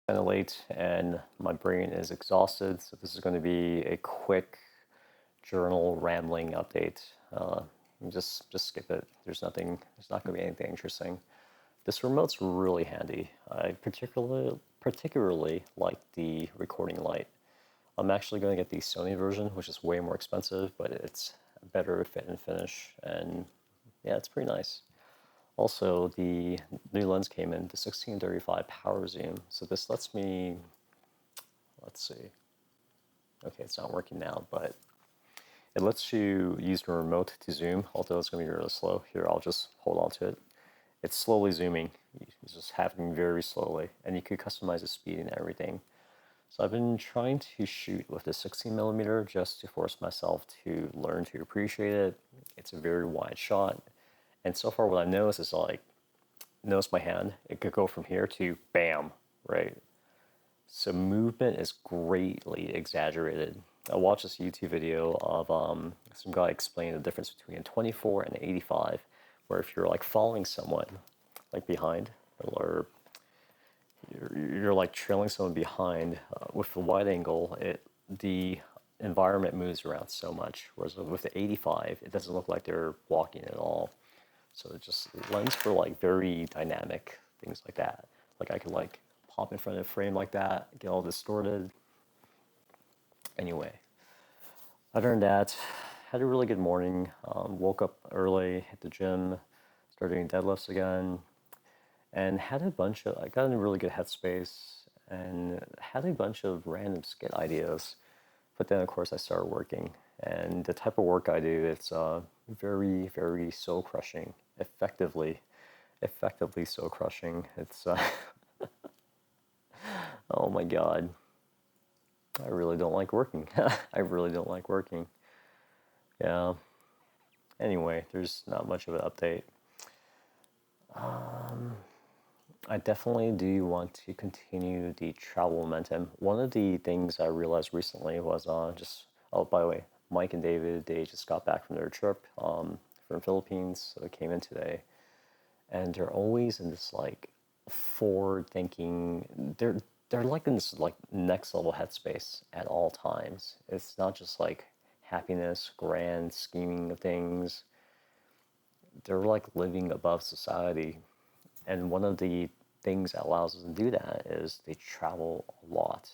kind of late and my brain is exhausted, so this is going to be a quick journal rambling update. Just skip it. There's nothing. There's not going to be anything interesting. This remote's really handy. I particularly like the recording light. I'm actually going to get the Sony version, which is way more expensive, but it's a better fit and finish, and yeah, it's pretty nice. Also, the new lens came in, the 1635 power zoom. So this lets me, let's see. Okay, it's not working now, but it lets you use the remote to zoom, although it's going to be really slow. Here, I'll just hold on to it. It's slowly zooming. It's just happening very slowly, and you could customize the speed and everything. So I've been trying to shoot with the 16mm just to force myself to learn to appreciate it. It's a very wide shot, and so far what I've noticed is like, notice my hand, it could go from here to bam, right? So movement is greatly exaggerated. I watched this YouTube video of some guy explaining the difference between a 24 and an 85, where if you're like following someone, like behind, or you're like trailing someone behind with the wide angle, the environment moves around so much. Whereas with the 85, it doesn't look like they're walking at all. So it just lends for like very dynamic things like that. Like I could like pop in front of a frame like that, get all distorted. Anyway, other than that, had a really good morning. Woke up early, hit the gym, started doing deadlifts again, and had a bunch of, I got in a really good headspace and had a bunch of random skit ideas. But then, of course, I started working. And the type of work I do, it's very, very soul crushing, effectively soul crushing. It's, oh my God. I really don't like working. I really don't like working. Yeah. Anyway, there's not much of an update. I definitely do want to continue the travel momentum. One of the things I realized recently was just, oh, by the way, Mike and David, they just got back from their trip from Philippines, so they came in today. And they're always in this like forward thinking, they're like in this like next level headspace at all times. It's not just like happiness, grand scheming of things. They're like living above society. And one of the things that allows us to do that is they travel a lot.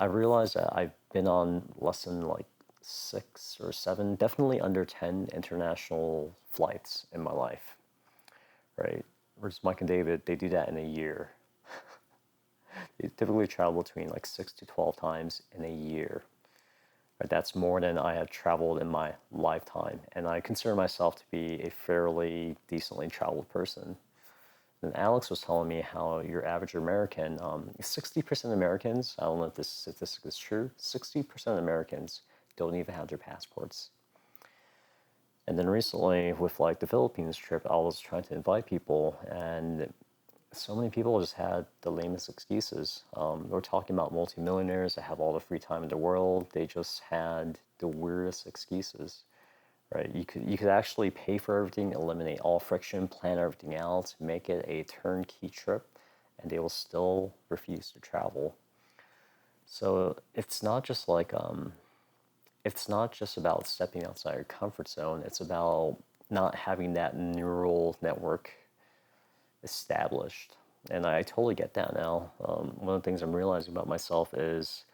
I realized that I've been on less than like 6 or 7, definitely under 10 international flights in my life, right? Whereas Mike and David, they do that in a year. They typically travel between like 6 to 12 times in a year. Right? That's more than I have traveled in my lifetime. And I consider myself to be a fairly decently traveled person. And Alex was telling me how your average American, 60% of Americans, I don't know if this statistic is true, 60% of Americans don't even have their passports. And then recently, with like the Philippines trip, I was trying to invite people, and so many people just had the lamest excuses. We're talking about multimillionaires that have all the free time in the world. They just had the weirdest excuses, right? You could actually pay for everything, eliminate all friction, plan everything out, make it a turnkey trip, and they will still refuse to travel. So it's not just like it's not just about stepping outside your comfort zone. It's about not having that neural network established. And I totally get that now. One of the things I'm realizing about myself is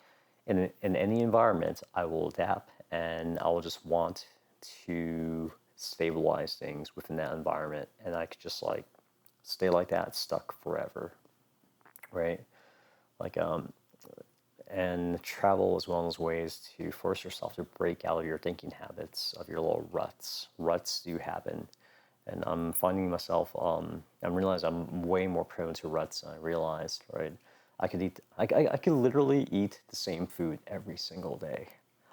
in any environment, I will adapt and I will just want to stabilize things within that environment. And I could just like stay like that, stuck forever, right? Like, and travel is one of those ways to force yourself to break out of your thinking habits, of your little ruts. Ruts do happen. And I'm finding myself, I'm realizing I'm way more prone to ruts than I realized, right? I could literally eat the same food every single day.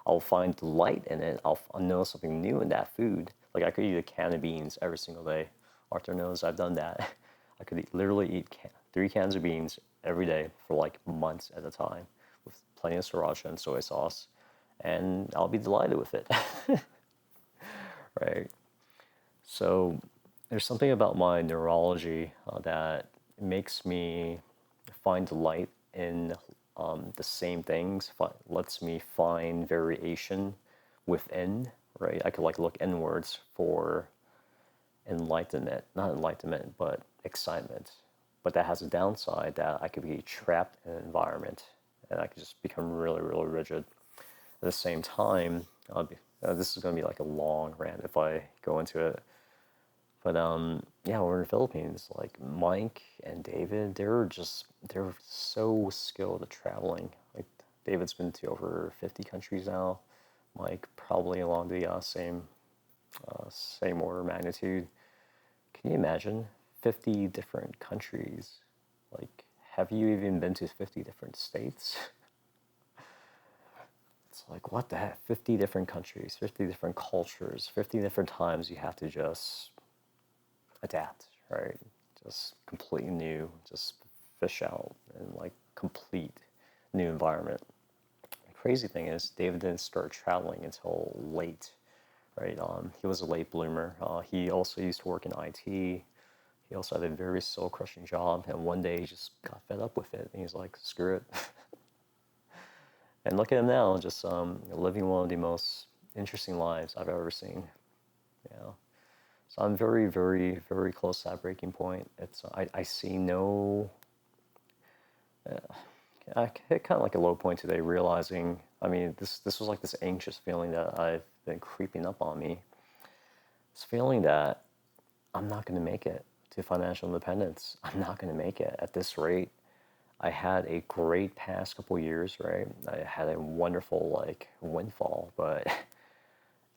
I'll find delight in it. I'll know something new in that food. Like I could eat a can of beans every single day. Arthur knows I've done that. I could literally eat 3 cans of beans every day for like months at a time with plenty of sriracha and soy sauce, and I'll be delighted with it, right? So there's something about my neurology that makes me find delight in the same things, lets me find variation within, right? I could like look inwards for enlightenment, not enlightenment, but excitement. But that has a downside that I could be trapped in an environment and I could just become really, really rigid. At the same time, this is going to be like a long rant if I go into it. But yeah, we're in the Philippines. Like Mike and David, they're so skilled at traveling. Like David's been to over 50 countries now. Mike probably along the same order of magnitude. Can you imagine 50 different countries? Like, have you even been to 50 different states? It's like, what the heck? 50 different countries, 50 different cultures, 50 different times you have to just adapt, right? Just completely new, just fish out in like complete new environment. The crazy thing is, David didn't start traveling until late, right? He was a late bloomer. He also used to work in IT. He also had a very soul-crushing job, and one day he just got fed up with it, and he's like, screw it. And look at him now, just living one of the most interesting lives I've ever seen. You know? So I'm very, very, very close to that breaking point. I see no. I hit kind of like a low point today, realizing. I mean, this was like this anxious feeling that I've been creeping up on me. This feeling that I'm not going to make it to financial independence. I'm not going to make it at this rate. I had a great past couple years, right? I had a wonderful like windfall, but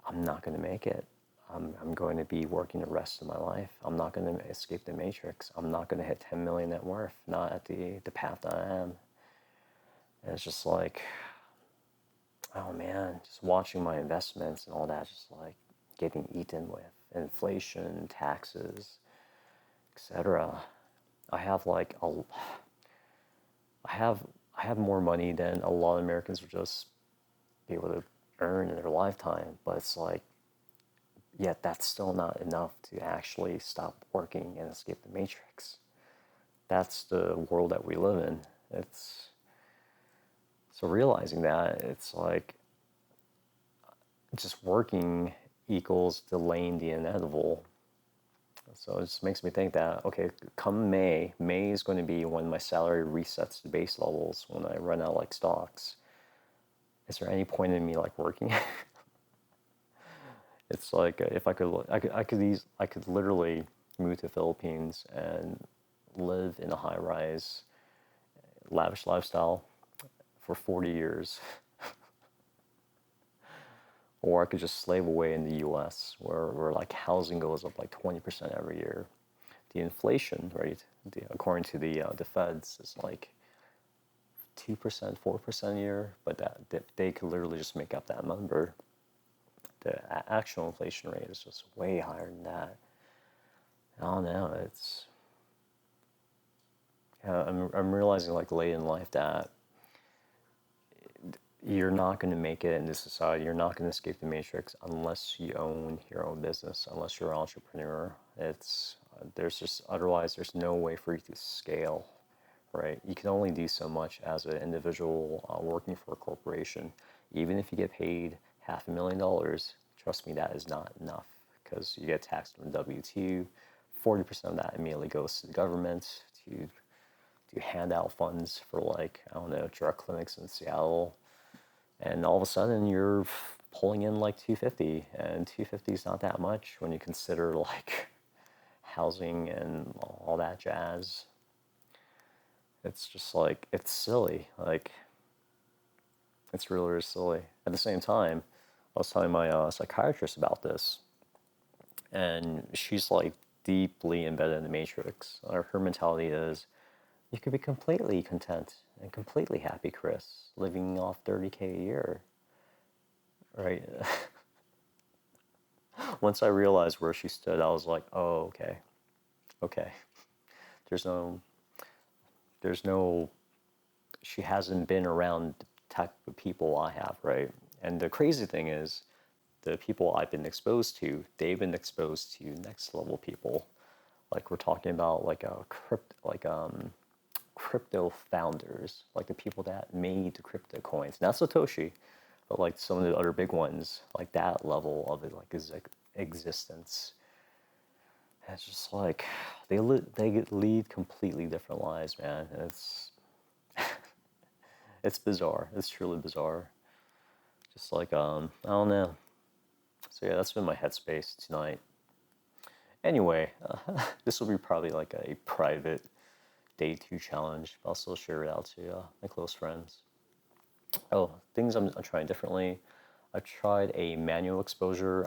I'm not going to make it. I'm going to be working the rest of my life. I'm not going to escape the matrix. I'm not going to hit 10 million net worth, not at the path that I am. And it's just like, oh man, just watching my investments and all that, just like getting eaten with inflation, taxes, etc. I have like I have more money than a lot of Americans would just be able to earn in their lifetime, but it's like, yet that's still not enough to actually stop working and escape the matrix. That's the world that we live in. It's so realizing that it's like just working equals delaying the inevitable. So it just makes me think that, okay, come May is going to be when my salary resets to base levels, when I run out like stocks. Is there any point in me like working? It's like if I could literally move to the Philippines and live in a high-rise, lavish lifestyle for 40 years. Or I could just slave away in the US where like housing goes up like 20% every year. The inflation rate, according to the feds, is like 2%, 4% a year, but they could literally just make up that number. The actual inflation rate is just way higher than that. I don't know, I'm realizing like late in life that you're not going to make it in this society. You're not going to escape the matrix unless you own your own business, unless you're an entrepreneur. There's just, otherwise there's no way for you to scale, right? You can only do so much as an individual working for a corporation. Even if you get paid $500,000, trust me, that is not enough because you get taxed on W-2. 40% of that immediately goes to the government to hand out funds for like, I don't know, drug clinics in Seattle. And all of a sudden you're pulling in like 250, and 250 is not that much when you consider like housing and all that jazz. It's just like, it's silly. Like, it's really, really silly. At the same time, I was telling my psychiatrist about this, and she's like deeply embedded in the matrix. Her mentality is, you could be completely content and completely happy, Chris, living off 30K a year, right? Once I realized where she stood, I was like, oh, okay. There's no, she hasn't been around the type of people I have, right? And the crazy thing is, the people I've been exposed to, they've been exposed to next level people. Like we're talking about like a crypto founders, like the people that made the crypto coins, not Satoshi, but like some of the other big ones, like that level of it, like existence. And it's just like they lead completely different lives, man. And it's bizarre. It's truly bizarre. Just like I don't know. So yeah, that's been my headspace tonight. Anyway, this will be probably like a private day 2 challenge, but I'll still share it out to my close friends. Oh, things I'm trying differently. I tried a manual exposure,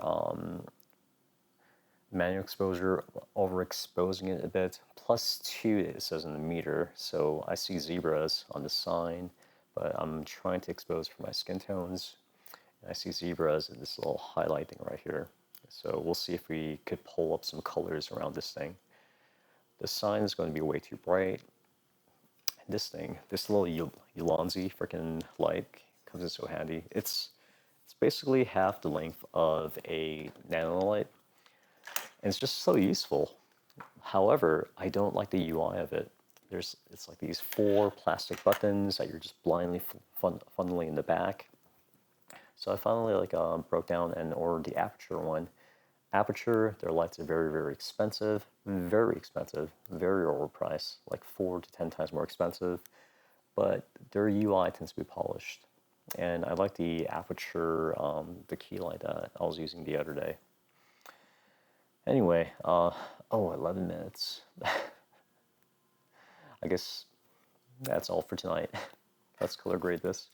overexposing it a bit, +2 it says in the meter. So I see zebras on the sign, but I'm trying to expose for my skin tones. And I see zebras in this little highlight thing right here. So we'll see if we could pull up some colors around this thing. The sign is going to be way too bright. This thing, this little Ulanzi freaking light comes in so handy. It's basically half the length of a nanolight, and it's just so useful. However, I don't like the UI of it. It's like these 4 plastic buttons that you're just blindly funneling in the back. So I finally broke down and ordered the Aputure one. Aputure, their lights are very, very expensive, very overpriced, like 4 to 10 times more expensive, but their UI tends to be polished. And I like the Aputure, the key light that I was using the other day. Anyway, 11 minutes. I guess that's all for tonight. Let's color grade this.